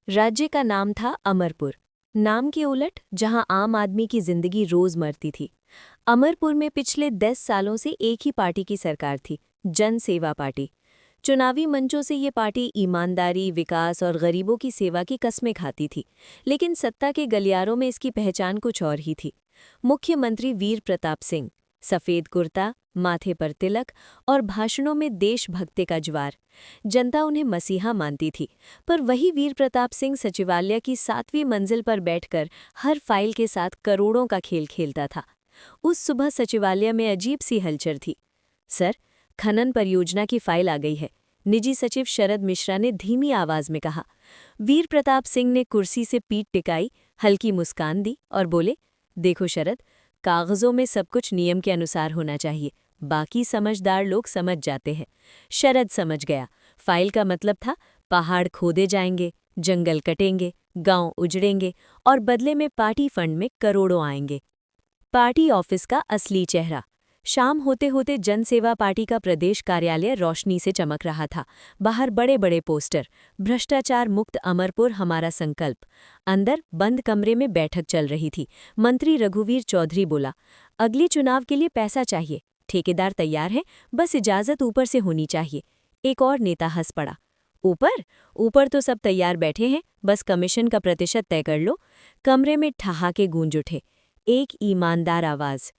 राज्य का नाम था अमरपुर। नाम के उलट जहां आम आदमी की जिंदगी रोज मरती थी। अमरपुर में पिछले 10 सालों से एक ही पार्टी की सरकार थी, जन सेवा पार्टी। चुनावी मंचों से ये पार्टी ईमानदारी, विकास और गरीबों की सेवा की कस्में खाती थी, लेकिन सत्ता के गलियारों में इसकी पहचान कुछ और ही थी। मुख्यमंत्री वीर प्रताप सिंह, सफ़ेद कुर्ता, माथे पर तिलक और भाषणों में देशभक्ति का ज्वार। जनता उन्हें मसीहा मानती थी, पर वही वीर प्रताप सिंह सचिवालय की 7वीं मंजिल पर बैठकर हर फाइल के साथ करोड़ों का खेल खेलता था। उस सुबह सचिवालय में अजीब सी हलचल थी। सर, खनन परियोजना की फाइल आ गई है, निजी सचिव शरद मिश्रा ने धीमी आवाज में कहा। वीर प्रताप सिंह ने कुर्सी से पीठ टिकाई, हल्की मुस्कान दी और बोले, देखो शरद, कागजों में सब कुछ नियम के अनुसार होना चाहिए, बाकी समझदार लोग समझ जाते हैं। शरद समझ गया। फाइल का मतलब था पहाड़ खोदे जाएंगे, जंगल कटेंगे, गांव उजड़ेंगे और बदले में पार्टी फंड में करोड़ों आएंगे। पार्टी ऑफिस का असली चेहरा। शाम होते होते जनसेवा पार्टी का प्रदेश कार्यालय रोशनी से चमक रहा था। बाहर बड़े बड़े पोस्टर, भ्रष्टाचार मुक्त अमरपुर हमारा संकल्प। अंदर बंद कमरे में बैठक चल रही थी। मंत्री रघुवीर चौधरी बोला, अगले चुनाव के लिए पैसा चाहिए, ठेकेदार तैयार है, बस इजाजत ऊपर से होनी चाहिए। एक और नेता हंस पड़ा, ऊपर ऊपर तो सब तैयार बैठे हैं, बस कमीशन का प्रतिशत तय कर लो। कमरे में ठहाके गूंज उठे। एक ईमानदार आवाज।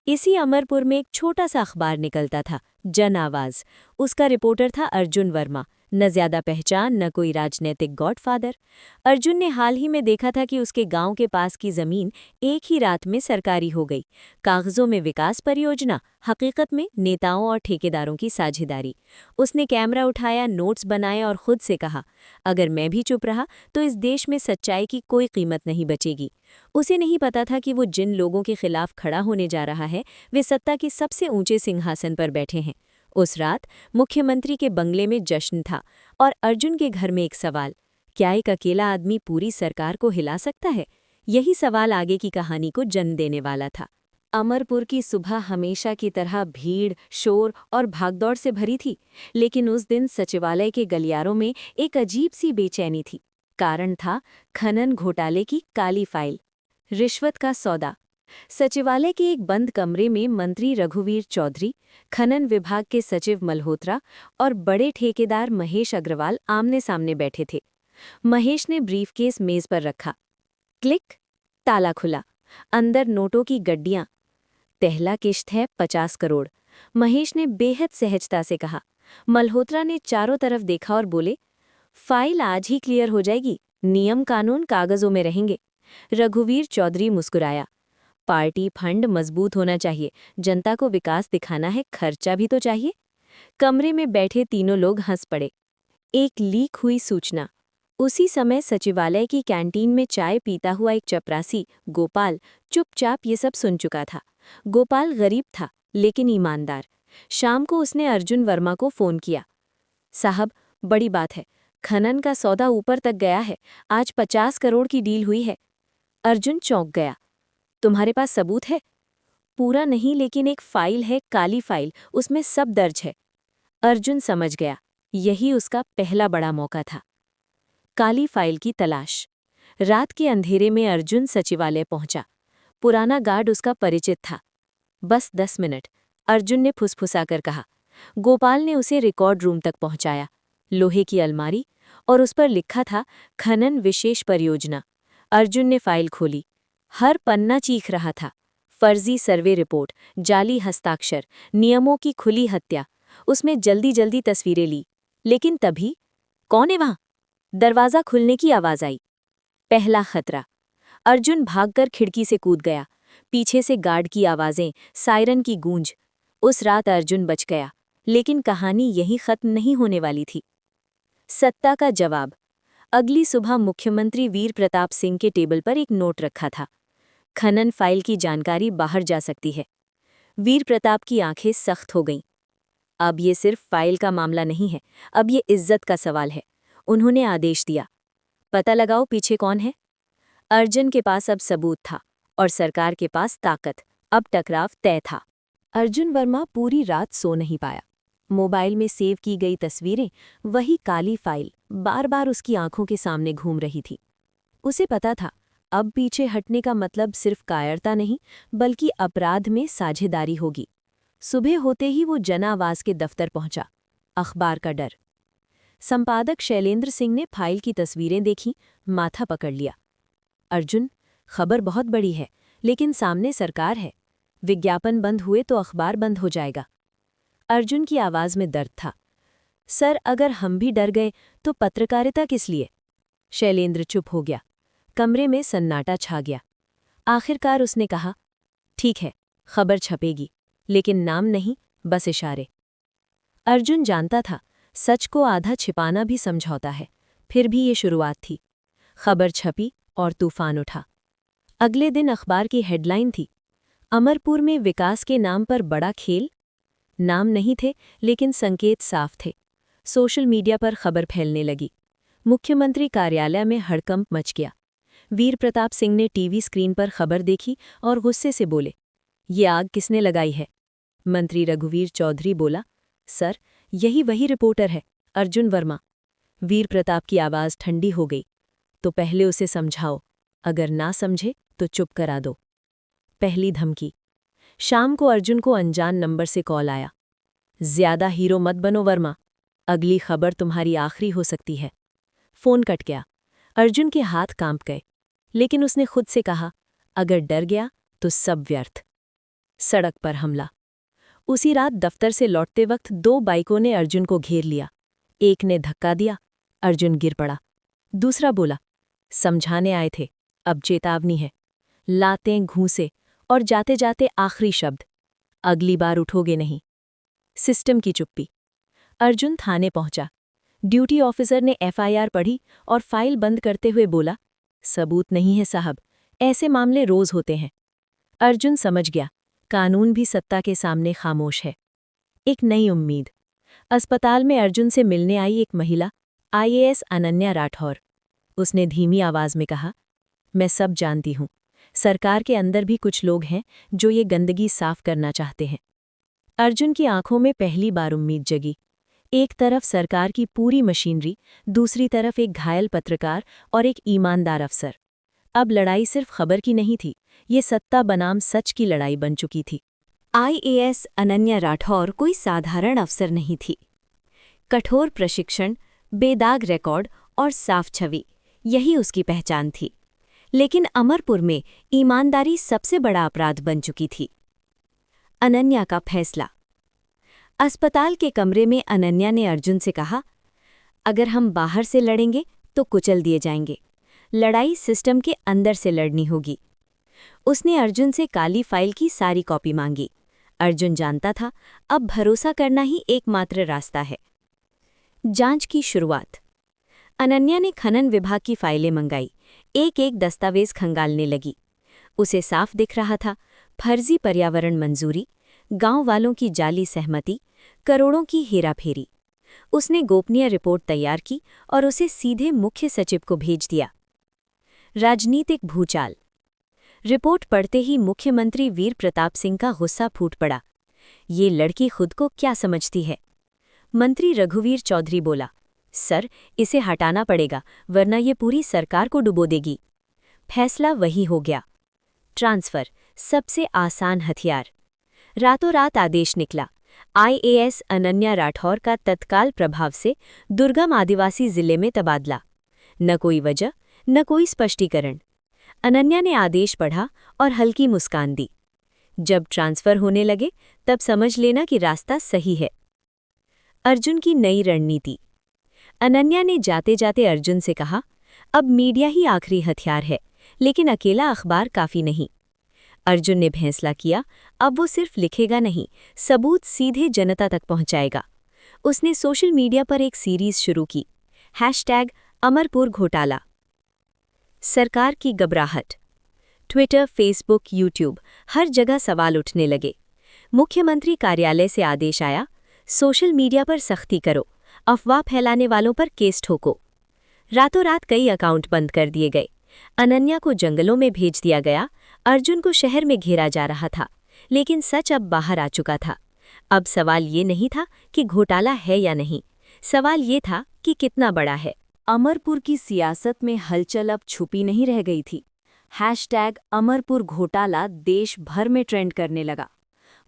इसी अमरपुर में एक छोटा सा अखबार निकलता था, जन आवाज। उसका रिपोर्टर था अर्जुन वर्मा। न ज्यादा पहचान, न कोई राजनीतिक गॉडफादर। अर्जुन ने हाल ही में देखा था कि उसके गांव के पास की जमीन एक ही रात में सरकारी हो गई। कागजों में विकास परियोजना, हकीकत में नेताओं और ठेकेदारों की साझेदारी। उसने कैमरा उठाया, नोट्स बनाए और खुद से कहा, अगर मैं भी चुप रहा तो इस देश में सच्चाई की कोई कीमत नहीं बचेगी। उसे नहीं पता था कि वो जिन लोगों के खिलाफ खड़ा होने जा रहा है, वे सत्ता के सबसे ऊंचे सिंहासन पर बैठे हैं। उस रात मुख्यमंत्री के बंगले में जश्न था और अर्जुन के घर में एक सवाल, क्या एक अकेला आदमी पूरी सरकार को हिला सकता है? यही सवाल आगे की कहानी को जन्म देने वाला था। अमरपुर की सुबह हमेशा की तरह भीड़, शोर और भागदौड़ से भरी थी, लेकिन उस दिन सचिवालय के गलियारों में एक अजीब सी बेचैनी थी। कारण था खनन घोटाले की काली फाइल, रिश्वत का सौदा। सचिवालय के एक बंद कमरे में मंत्री रघुवीर चौधरी, खनन विभाग के सचिव मल्होत्रा और बड़े ठेकेदार महेश अग्रवाल आमने सामने बैठे थे। महेश ने ब्रीफकेस मेज पर रखा। क्लिक, ताला खुला। अंदर नोटों की गड्डियां। पहला किश्त है 50 करोड़। महेश ने बेहद सहजता से कहा। मल्होत्रा ने चारों तरफ देखा और बोले, फाइल आज ही क्लियर हो जाएगी, नियम कानून कागजों में रहेंगे। रघुवीर चौधरी मुस्कुराया, पार्टी फंड मजबूत होना चाहिए, जनता को विकास दिखाना है, खर्चा भी तो चाहिए। कमरे में बैठे तीनों लोग हंस पड़े। एक लीक हुई सूचना। उसी समय सचिवालय की कैंटीन में चाय पीता हुआ एक चपरासी, गोपाल, चुपचाप ये सब सुन चुका था। गोपाल गरीब था, लेकिन ईमानदार। शाम को उसने अर्जुन वर्मा को फोन किया। साहब, बड़ी बात है, खनन का सौदा ऊपर तक गया है, आज 50 करोड़ की डील हुई है। अर्जुन चौंक गया। तुम्हारे पास सबूत है? पूरा नहीं, लेकिन एक फाइल है, काली फाइल, उसमें सब दर्ज है। अर्जुन समझ गया, यही उसका पहला बड़ा मौका था। काली फाइल की तलाश। रात के अंधेरे में अर्जुन सचिवालय पहुंचा। पुराना गार्ड उसका परिचित था। बस 10 मिनट, अर्जुन ने फुसफुसाकर कहा। गोपाल ने उसे रिकॉर्ड रूम तक पहुंचाया। लोहे की अलमारी, और उस पर लिखा था खनन विशेष परियोजना। अर्जुन ने फाइल खोली। हर पन्ना चीख रहा था, फर्जी सर्वे रिपोर्ट, जाली हस्ताक्षर, नियमों की खुली हत्या। उसमें जल्दी जल्दी तस्वीरें ली। लेकिन तभी, कौन है वहां? दरवाजा खुलने की आवाज आई। पहला खतरा। अर्जुन भागकर खिड़की से कूद गया। पीछे से गार्ड की आवाजें, सायरन की गूंज। उस रात अर्जुन बच गया, लेकिन कहानी यहीं खत्म नहीं होने वाली थी। सत्ता का जवाब। अगली सुबह मुख्यमंत्री वीर प्रताप सिंह के टेबल पर एक नोट रखा था। खनन फाइल की जानकारी बाहर जा सकती है। वीर प्रताप की आंखें सख्त हो गईं। अब ये सिर्फ फाइल का मामला नहीं है, अब ये इज्जत का सवाल है। उन्होंने आदेश दिया, पता लगाओ पीछे कौन है। अर्जुन के पास अब सबूत था और सरकार के पास ताकत। अब टकराव तय था। अर्जुन वर्मा पूरी रात सो नहीं पाया। मोबाइल में सेव की गई तस्वीरें, वही काली फाइल, बार बार उसकी आंखों के सामने घूम रही थी। उसे पता था, अब पीछे हटने का मतलब सिर्फ कायरता नहीं, बल्कि अपराध में साझेदारी होगी। सुबह होते ही वो जन आवास के दफ्तर पहुंचा। अखबार का डर। संपादक शैलेंद्र सिंह ने फाइल की तस्वीरें देखीं, माथा पकड़ लिया। अर्जुन, खबर बहुत बड़ी है, लेकिन सामने सरकार है। विज्ञापन बंद हुए तो अखबार बंद हो जाएगा। अर्जुन की आवाज में दर्द था। सर, अगर हम भी डर गए तो पत्रकारिता किस लिए? शैलेंद्र चुप हो गया। कमरे में सन्नाटा छा गया। आखिरकार उसने कहा, ठीक है, खबर छपेगी, लेकिन नाम नहीं, बस इशारे। अर्जुन जानता था, सच को आधा छिपाना भी समझौता है, फिर भी ये शुरुआत थी। खबर छपी और तूफान उठा। अगले दिन अखबार की हेडलाइन थी, अमरपुर में विकास के नाम पर बड़ा खेल। नाम नहीं थे, लेकिन संकेत साफ थे। सोशल मीडिया पर खबर फैलने लगी। मुख्यमंत्री कार्यालय में हड़कंप मच गया। वीर प्रताप सिंह ने टीवी स्क्रीन पर खबर देखी और गुस्से से बोले, ये आग किसने लगाई है? मंत्री रघुवीर चौधरी बोला, सर, यही वही रिपोर्टर है, अर्जुन वर्मा। वीर प्रताप की आवाज़ ठंडी हो गई। तो पहले उसे समझाओ, अगर ना समझे तो चुप करा दो। पहली धमकी। शाम को अर्जुन को अनजान नंबर से कॉल आया। ज्यादा हीरो मत बनो वर्मा, अगली खबर तुम्हारी आखिरी हो सकती है। फोन कट गया। अर्जुन के हाथ कांप गए, लेकिन उसने खुद से कहा, अगर डर गया तो सब व्यर्थ। सड़क पर हमला। उसी रात दफ्तर से लौटते वक्त 2 बाइकों ने अर्जुन को घेर लिया। एक ने धक्का दिया, अर्जुन गिर पड़ा। दूसरा बोला, समझाने आए थे, अब चेतावनी है। लातें घूंसे और जाते जाते आखिरी शब्द, अगली बार उठोगे नहीं। सिस्टम की चुप्पी। अर्जुन थाने पहुंचा। ड्यूटी ऑफिसर ने एफआईआर पढ़ी और फाइल बंद करते हुए बोला, सबूत नहीं है साहब, ऐसे मामले रोज होते हैं। अर्जुन समझ गया, कानून भी सत्ता के सामने खामोश है। एक नई उम्मीद। अस्पताल में अर्जुन से मिलने आई एक महिला, आईएएस अनन्या राठौर। उसने धीमी आवाज में कहा, मैं सब जानती हूं, सरकार के अंदर भी कुछ लोग हैं जो ये गंदगी साफ करना चाहते हैं। अर्जुन की आंखों में पहली बार उम्मीद जगी। एक तरफ सरकार की पूरी मशीनरी, दूसरी तरफ एक घायल पत्रकार और एक ईमानदार अफसर। अब लड़ाई सिर्फ खबर की नहीं थी, ये सत्ता बनाम सच की लड़ाई बन चुकी थी। आईएएस अनन्या राठौर कोई साधारण अफसर नहीं थी। कठोर प्रशिक्षण, बेदाग रिकॉर्ड और साफ छवि, यही उसकी पहचान थी। लेकिन अमरपुर में ईमानदारी सबसे बड़ा अपराध बन चुकी थी। अनन्या का फैसला। अस्पताल के कमरे में अनन्या ने अर्जुन से कहा, अगर हम बाहर से लड़ेंगे तो कुचल दिए जाएंगे, लड़ाई सिस्टम के अंदर से लड़नी होगी। उसने अर्जुन से काली फाइल की सारी कॉपी मांगी। अर्जुन जानता था, अब भरोसा करना ही एकमात्र रास्ता है। जांच की शुरुआत। अनन्या ने खनन विभाग की फाइलें मंगाई, एक एक दस्तावेज खंगालने लगी। उसे साफ दिख रहा था, फर्जी पर्यावरण मंजूरी, गांव वालों की जाली सहमति, करोड़ों की हेराफेरी। उसने गोपनीय रिपोर्ट तैयार की और उसे सीधे मुख्य सचिव को भेज दिया। राजनीतिक भूचाल। रिपोर्ट पढ़ते ही मुख्यमंत्री वीर प्रताप सिंह का गुस्सा फूट पड़ा। ये लड़की खुद को क्या समझती है? मंत्री रघुवीर चौधरी बोला, सर, इसे हटाना पड़ेगा, वरना ये पूरी सरकार को डुबो देगी। फैसला वही हो गया। ट्रांसफर, सबसे आसान हथियार। रातों रात आदेश निकला। आईएएस अनन्या राठौर का तत्काल प्रभाव से दुर्गम आदिवासी जिले में तबादला। न कोई वजह, न कोई स्पष्टीकरण। अनन्या ने आदेश पढ़ा और हल्की मुस्कान दी। जब ट्रांसफर होने लगे, तब समझ लेना कि रास्ता सही है। अर्जुन की नई रणनीति। अनन्या ने जाते जाते अर्जुन से कहा, अब मीडिया ही आखिरी हथियार है, लेकिन अकेला अखबार काफी नहीं। अर्जुन ने फैसला किया, अब वो सिर्फ लिखेगा नहीं, सबूत सीधे जनता तक पहुंचाएगा। उसने सोशल मीडिया पर एक सीरीज शुरू की, #अमरपुर घोटाला। सरकार की घबराहट। ट्विटर, फेसबुक, यूट्यूब, हर जगह सवाल उठने लगे। मुख्यमंत्री कार्यालय से आदेश आया, सोशल मीडिया पर सख्ती करो, अफवाह फैलाने वालों पर केस ठोको। रातों रात कई अकाउंट बंद कर दिए गए। अनन्या को जंगलों में भेज दिया गया। अर्जुन को शहर में घेरा जा रहा था, लेकिन सच अब बाहर आ चुका था। अब सवाल ये नहीं था कि घोटाला है या नहीं, सवाल ये था कि कितना बड़ा है। अमरपुर की सियासत में हलचल अब छुपी नहीं रह गई थी। हैशटैग अमरपुर घोटाला देश भर में ट्रेंड करने लगा।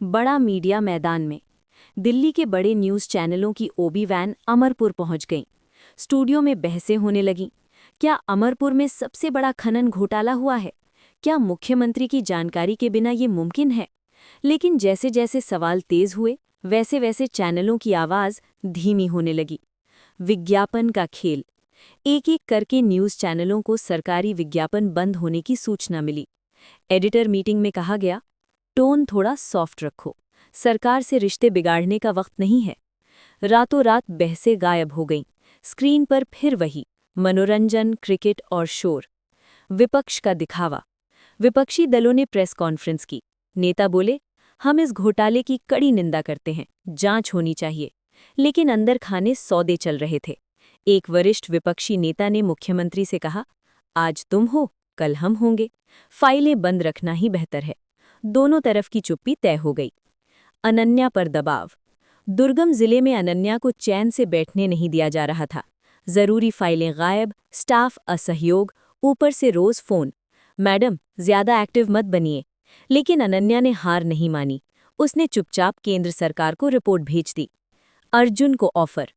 बड़ा मीडिया मैदान में दिल्ली के बड़े न्यूज़ चैनलों की ओबी वैन अमरपुर पहुंच गईं। स्टूडियो में बहसें होने लगीं। क्या अमरपुर में सबसे बड़ा खनन घोटाला हुआ है? क्या मुख्यमंत्री की जानकारी के बिना ये मुमकिन है? लेकिन जैसे जैसे सवाल तेज हुए, वैसे वैसे चैनलों की आवाज़ धीमी होने लगी। विज्ञापन का खेल। एक-एक करके न्यूज़ चैनलों को सरकारी विज्ञापन बंद होने की सूचना मिली। एडिटर मीटिंग में कहा गया, टोन थोड़ा सॉफ्ट रखो, सरकार से रिश्ते बिगाड़ने का वक्त नहीं है। रातों रात बहसें गायब हो गईं। स्क्रीन पर फिर वही मनोरंजन, क्रिकेट और शोर। विपक्ष का दिखावा। विपक्षी दलों ने प्रेस कॉन्फ्रेंस की। नेता बोले, हम इस घोटाले की कड़ी निंदा करते हैं, जांच होनी चाहिए। लेकिन अंदर खाने सौदे चल रहे थे। एक वरिष्ठ विपक्षी नेता ने मुख्यमंत्री से कहा, आज तुम हो, कल हम होंगे, फाइलें बंद रखना ही बेहतर है। दोनों तरफ की चुप्पी तय हो गई। अनन्या पर दबाव। दुर्गम जिले में अनन्या को चैन से बैठने नहीं दिया जा रहा था। जरूरी फाइलें गायब, स्टाफ असहयोग, ऊपर से रोज फोन, मैडम ज्यादा एक्टिव मत बनिए। लेकिन अनन्या ने हार नहीं मानी। उसने चुपचाप केंद्र सरकार को रिपोर्ट भेज दी। अर्जुन को ऑफर।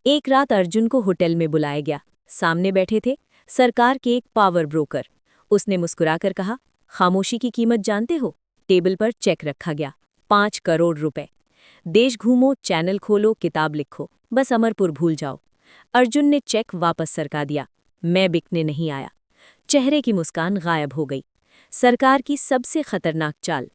एक रात अर्जुन को होटल में बुलाया गया। सामने बैठे थे सरकार के एक पावर ब्रोकर। उसने मुस्कुराकर कहा, खामोशी की कीमत जानते हो? टेबल पर चेक रखा गया, 5 करोड़ रुपए। देश घूमो, चैनल खोलो, किताब लिखो, बस अमरपुर भूल जाओ। अर्जुन ने चेक वापस सरका दिया। मैं बिकने नहीं आया। चेहरे की मुस्कान गायब हो गई। सरकार की सबसे खतरनाक चाल।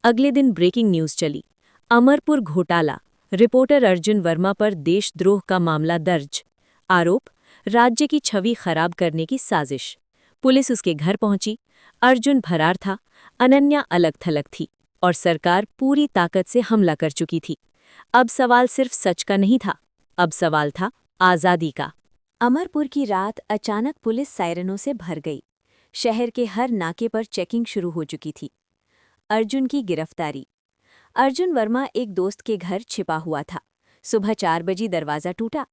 अगले दिन ब्रेकिंग न्यूज़ चली, अमरपुर घोटाला, रिपोर्टर अर्जुन वर्मा पर देशद्रोह का मामला दर्ज। आरोप, राज्य की छवि खराब करने की साजिश। पुलिस उसके घर पहुंची। अर्जुन फरार था, अनन्या अलग थलग थी और सरकार पूरी ताकत से हमला कर चुकी थी। अब सवाल सिर्फ सच का नहीं था, अब सवाल था आज़ादी का। अमरपुर की रात अचानक पुलिस सायरनों से भर गई। शहर के हर नाके पर चेकिंग शुरू हो चुकी थी। अर्जुन की गिरफ्तारी। अर्जुन वर्मा एक दोस्त के घर छिपा हुआ था। सुबह 4 बजे दरवाज़ा टूटा।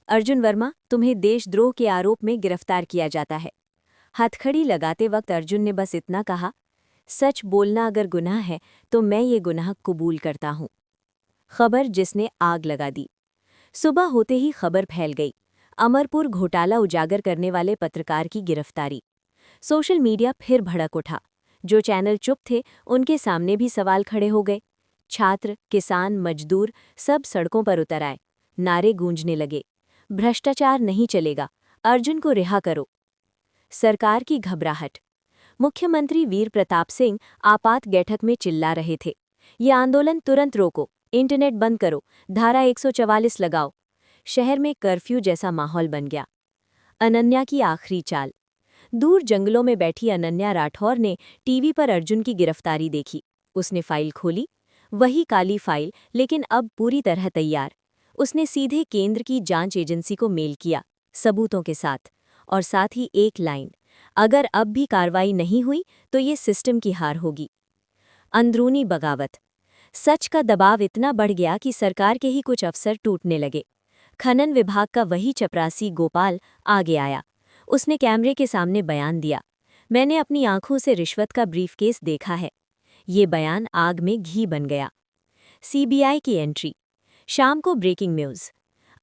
अर्जुन वर्मा, तुम्हें देशद्रोह के आरोप में गिरफ्तार किया जाता है। हथकड़ी लगाते वक्त अर्जुन ने बस इतना कहा, सच बोलना अगर गुनाह है तो मैं ये गुनाह कबूल करता हूँ। खबर जिसने आग लगा दी। सुबह होते ही खबर फैल गई, अमरपुर घोटाला उजागर करने वाले पत्रकार की गिरफ्तारी। सोशल मीडिया फिर भड़क उठा। जो चैनल चुप थे उनके सामने भी सवाल खड़े हो गए। छात्र, किसान, मजदूर सब सड़कों पर उतर आए। नारे गूंजने लगे, भ्रष्टाचार नहीं चलेगा, अर्जुन को रिहा करो। सरकार की घबराहट। मुख्यमंत्री वीर प्रताप सिंह आपात बैठक में चिल्ला रहे थे, ये आंदोलन तुरंत रोको, इंटरनेट बंद करो, धारा 144 लगाओ। शहर में कर्फ्यू जैसा माहौल बन गया। अनन्या की आखिरी चाल। दूर जंगलों में बैठी अनन्या राठौर ने टीवी पर अर्जुन की गिरफ्तारी देखी। उसने फाइल खोली, वही काली फाइल, लेकिन अब पूरी तरह तैयार। उसने सीधे केंद्र की जांच एजेंसी को मेल किया, सबूतों के साथ, और साथ ही एक लाइन, अगर अब भी कार्रवाई नहीं हुई तो ये सिस्टम की हार होगी। अंदरूनी बगावत। सच का दबाव इतना बढ़ गया कि सरकार के ही कुछ अफसर टूटने लगे। खनन विभाग का वही चपरासी गोपाल आगे आया। उसने कैमरे के सामने बयान दिया, मैंने अपनी आंखों से रिश्वत का ब्रीफकेस देखा है। ये बयान आग में घी बन गया। सीबीआई की एंट्री। शाम को ब्रेकिंग न्यूज़,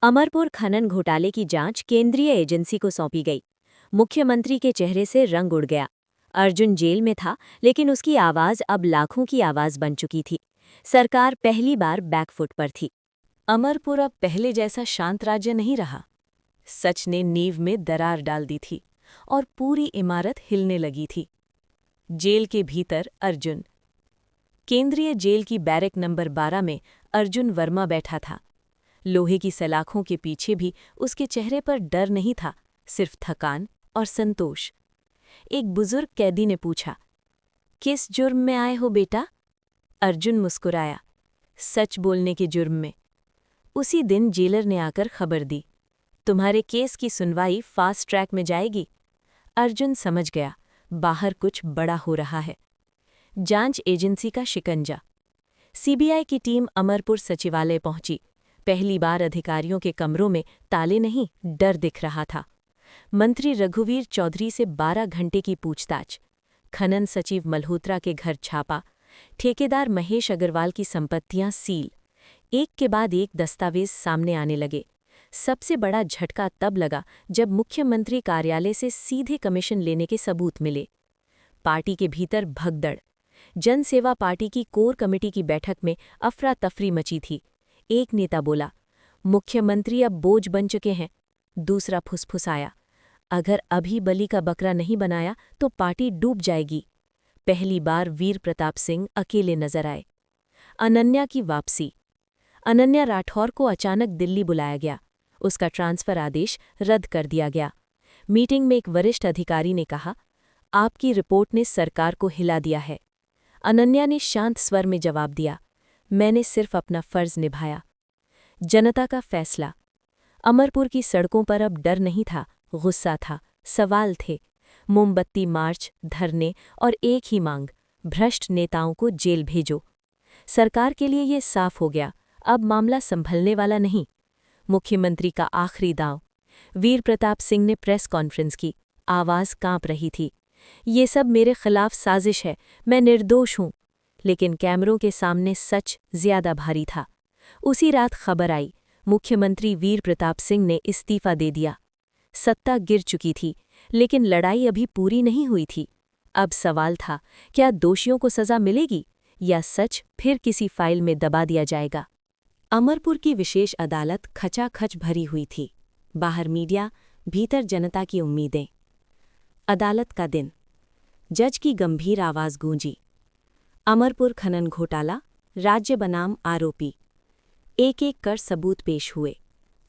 अमरपुर खनन घोटाले की जांच केंद्रीय एजेंसी को सौंपी गई। मुख्यमंत्री के चेहरे से रंग उड़ गया। अर्जुन जेल में था, लेकिन उसकी आवाज़ अब लाखों की आवाज़ बन चुकी थी। सरकार पहली बार बैकफुट पर थी। अमरपुर अब पहले जैसा शांत राज्य नहीं रहा। सच ने नींव में दरार डाल दी थी और पूरी इमारत हिलने लगी थी। जेल के भीतर अर्जुन। केंद्रीय जेल की बैरक नंबर 12 में अर्जुन वर्मा बैठा था। लोहे की सलाखों के पीछे भी उसके चेहरे पर डर नहीं था, सिर्फ थकान और संतोष। एक बुजुर्ग कैदी ने पूछा, किस जुर्म में आए हो बेटा? अर्जुन मुस्कुराया, सच बोलने के जुर्म में। उसी दिन जेलर ने आकर खबर दी, तुम्हारे केस की सुनवाई फास्ट ट्रैक में जाएगी। अर्जुन समझ गया, बाहर कुछ बड़ा हो रहा है। जांच एजेंसी का शिकंजा। सीबीआई की टीम अमरपुर सचिवालय पहुंची। पहली बार अधिकारियों के कमरों में ताले नहीं, डर दिख रहा था। मंत्री रघुवीर चौधरी से 12 घंटे की पूछताछ, खनन सचिव मल्होत्रा के घर छापा, ठेकेदार महेश अग्रवाल की संपत्तियां सील। एक के बाद एक दस्तावेज सामने आने लगे। सबसे बड़ा झटका तब लगा जब मुख्यमंत्री कार्यालय से सीधे कमीशन लेने के सबूत मिले। पार्टी के भीतर भगदड़। जन सेवा पार्टी की कोर कमेटी की बैठक में अफरा तफरी मची थी। एक नेता बोला, मुख्यमंत्री अब बोझ बन चुके हैं। दूसरा फुसफुसाया, अगर अभी बलि का बकरा नहीं बनाया तो पार्टी डूब जाएगी। पहली बार वीर प्रताप सिंह अकेले नजर आए। अनन्या की वापसी। अनन्या राठौर को अचानक दिल्ली बुलाया गया। उसका ट्रांसफर आदेश रद्द कर दिया गया। मीटिंग में एक वरिष्ठ अधिकारी ने कहा, आपकी रिपोर्ट ने सरकार को हिला दिया है। अनन्या ने शांत स्वर में जवाब दिया, मैंने सिर्फ अपना फर्ज निभाया। जनता का फैसला। अमरपुर की सड़कों पर अब डर नहीं था, गुस्सा था, सवाल थे। मोमबत्ती मार्च, धरने और एक ही मांग, भ्रष्ट नेताओं को जेल भेजो। सरकार के लिए ये साफ हो गया, अब मामला संभलने वाला नहीं। मुख्यमंत्री का आखिरी दांव। वीर प्रताप सिंह ने प्रेस कॉन्फ्रेंस की, आवाज़ कांप रही थी, ये सब मेरे खिलाफ साजिश है, मैं निर्दोष हूं। लेकिन कैमरों के सामने सच ज्यादा भारी था। उसी रात खबर आई, मुख्यमंत्री वीर प्रताप सिंह ने इस्तीफा दे दिया। सत्ता गिर चुकी थी, लेकिन लड़ाई अभी पूरी नहीं हुई थी। अब सवाल था, क्या दोषियों को सजा मिलेगी या सच फिर किसी फाइल में दबा दिया जाएगा। अमरपुर की विशेष अदालत खचाखच भरी हुई थी। बाहर मीडिया, भीतर जनता की उम्मीदें। अदालत का दिन। जज की गंभीर आवाज गूंजी, अमरपुर खनन घोटाला, राज्य बनाम आरोपी। एक एक कर सबूत पेश हुए।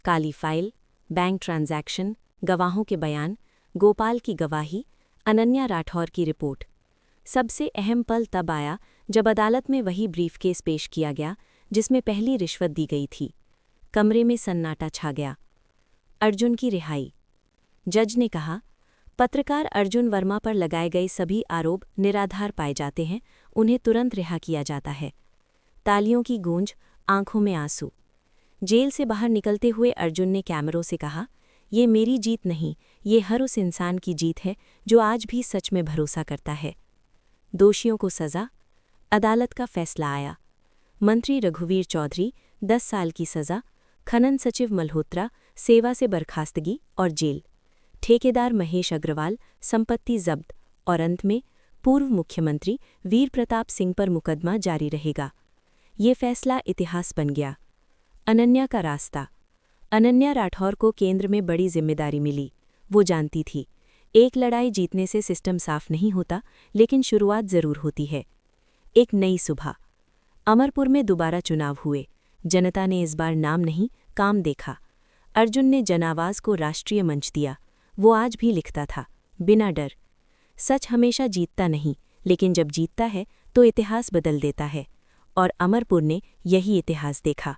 काली फाइल, बैंक ट्रांजैक्शन, गवाहों के बयान, गोपाल की गवाही, अनन्या राठौर की रिपोर्ट। सबसे अहम पल तब आया जब अदालत में वही ब्रीफकेस पेश किया गया जिसमें पहली रिश्वत दी गई थी। कमरे में सन्नाटा छा गया। अर्जुन की रिहाई। जज ने कहा, पत्रकार अर्जुन वर्मा पर लगाए गए सभी आरोप निराधार पाए जाते हैं, उन्हें तुरंत रिहा किया जाता है। तालियों की गूंज, आंखों में आंसू। जेल से बाहर निकलते हुए अर्जुन ने कैमरों से कहा, ये मेरी जीत नहीं, ये हर उस इंसान की जीत है जो आज भी सच में भरोसा करता है। दोषियों को सजा। अदालत का फैसला आया। मंत्री रघुवीर चौधरी 10 साल की सजा, खनन सचिव मल्होत्रा सेवा से बर्खास्तगी और जेल, ठेकेदार महेश अग्रवाल संपत्ति जब्त और अंत में पूर्व मुख्यमंत्री वीर प्रताप सिंह पर मुकदमा जारी रहेगा। ये फैसला इतिहास बन गया। अनन्या का रास्ता। अनन्या राठौर को केंद्र में बड़ी जिम्मेदारी मिली। वो जानती थी, एक लड़ाई जीतने से सिस्टम साफ नहीं होता, लेकिन शुरुआत जरूर होती है। एक नई सुबह। अमरपुर में दोबारा चुनाव हुए। जनता ने इस बार नाम नहीं, काम देखा। अर्जुन ने जनावाज को राष्ट्रीय मंच दिया। वो आज भी लिखता था, बिना डर। सच हमेशा जीतता नहीं, लेकिन जब जीतता है तो इतिहास बदल देता है। और अमरपुर ने यही इतिहास देखा।